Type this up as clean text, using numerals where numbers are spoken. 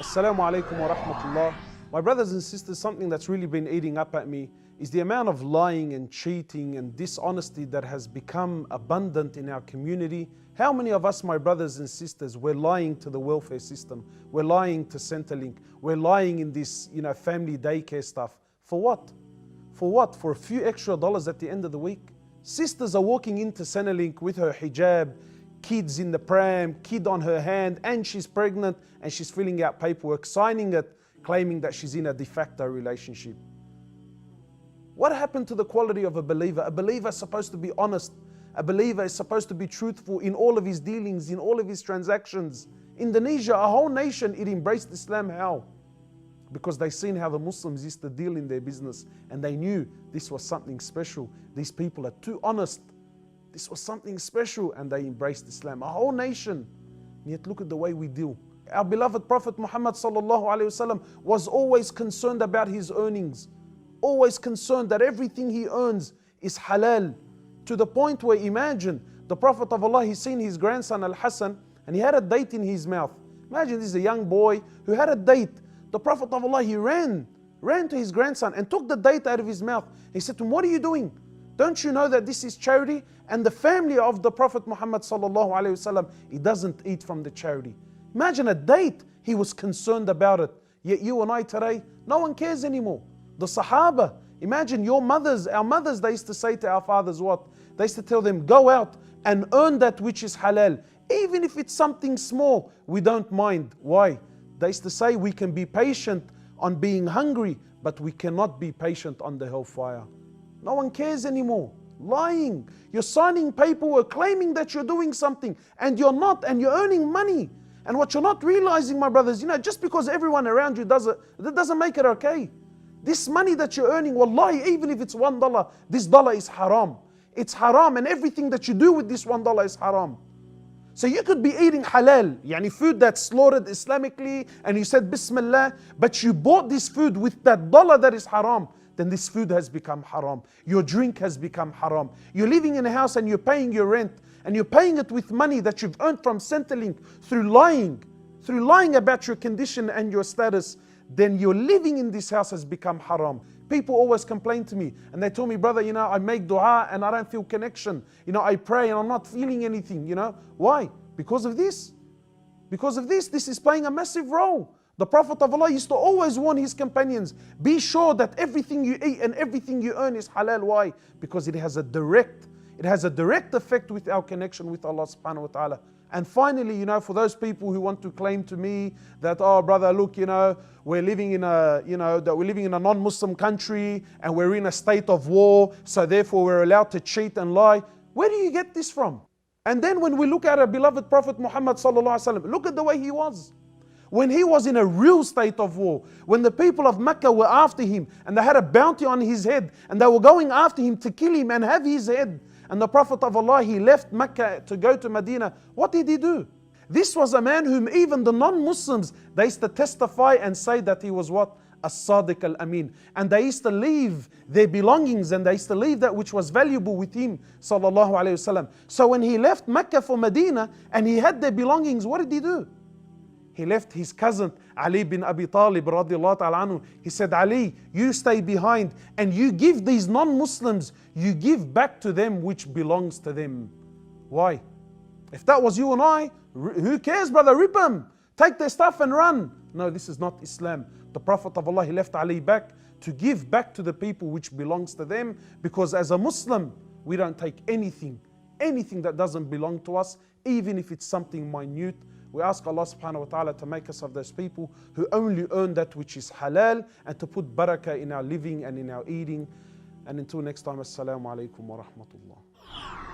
Assalamu alaikum wa rahmatullah. My brothers and sisters, something that's really been eating up at me is the amount of lying and cheating and dishonesty that has become abundant in our community. How many of us, my brothers and sisters, we're lying to the welfare system, we're lying to Centrelink, we're lying in this, family daycare stuff. For what? For what? For a few extra dollars at the end of the week? Sisters are walking into Centrelink with her hijab, kids in the pram, kid on her hand, and she's pregnant and she's filling out paperwork, signing it, claiming that she's in a de facto relationship. What happened to the quality of a believer? A believer is supposed to be honest. A believer is supposed to be truthful in all of his dealings, in all of his transactions. Indonesia, a whole nation, it embraced Islam. How? Because they seen how the Muslims used to deal in their business and they knew this was something special. These people are too honest. This was something special and they embraced Islam. A whole nation. Yet look at the way we deal. Our beloved Prophet Muhammad sallallahu alaihi wasallam was always concerned about his earnings. Always concerned that everything he earns is halal. To the point where, imagine, the Prophet of Allah, he's seen his grandson Al-Hassan and he had a date in his mouth. Imagine this is a young boy who had a date. The Prophet of Allah, he ran to his grandson and took the date out of his mouth. He said to him, "What are you doing? Don't you know that this is charity?" And the family of the Prophet Muhammad sallallahu alaihi wasallam, he doesn't eat from the charity. Imagine a date, he was concerned about it. Yet you and I today, no one cares anymore. The Sahaba, imagine your mothers, our mothers, they used to say to our fathers what? They used to tell them, go out and earn that which is halal. Even if it's something small, we don't mind. Why? They used to say we can be patient on being hungry, but we cannot be patient on the hellfire. No one cares anymore. Lying. You're signing paperwork claiming that you're doing something and you're not, and you're earning money. And what you're not realizing, my brothers, just because everyone around you does it, that doesn't make it okay. This money that you're earning, wallahi, even if it's $1, this dollar is haram. It's haram, and everything that you do with this $1 is haram. So you could be eating halal, food that's slaughtered Islamically, and you said Bismillah, but you bought this food with that dollar that is haram, then this food has become haram. Your drink has become haram. You're living in a house and you're paying your rent, and you're paying it with money that you've earned from Centrelink through lying about your condition and your status. Then your living in this house has become haram. People always complain to me and they tell me, brother, I make dua and I don't feel connection. I pray and I'm not feeling anything. Why? Because of this. Because of this is playing a massive role. The Prophet of Allah used to always warn his companions, be sure that everything you eat and everything you earn is halal. Why? Because it has a direct effect with our connection with Allah subhanahu wa ta'ala. And finally, for those people who want to claim to me that, oh brother, look, we're living in a non-Muslim country and we're in a state of war, so therefore we're allowed to cheat and lie. Where do you get this from? And then when we look at our beloved Prophet Muhammad sallallahu alaihi wasallam, look at the way he was. When he was in a real state of war, when the people of Mecca were after him and they had a bounty on his head and they were going after him to kill him and have his head, and the Prophet of Allah, he left Mecca to go to Medina, what did he do? This was a man whom even the non-Muslims, they used to testify and say that he was what? As-Sadiq al-Amin. And they used to leave their belongings and they used to leave that which was valuable with him, sallallahu alayhi wasallam. So when he left Mecca for Medina and he had their belongings, what did he do? He left his cousin Ali bin Abi Talib radiallahu ta'ala anhu. He said, Ali, you stay behind and you give these non-Muslims, you give back to them which belongs to them. Why? If that was you and I, who cares, brother? Rip them. Take their stuff and run. No, this is not Islam. The Prophet of Allah, he left Ali back to give back to the people which belongs to them, because as a Muslim, we don't take anything that doesn't belong to us, even if it's something minute. We ask Allah subhanahu wa ta'ala to make us of those people who only earn that which is halal and to put barakah in our living and in our eating. And until next time, assalamu alaikum wa rahmatullah.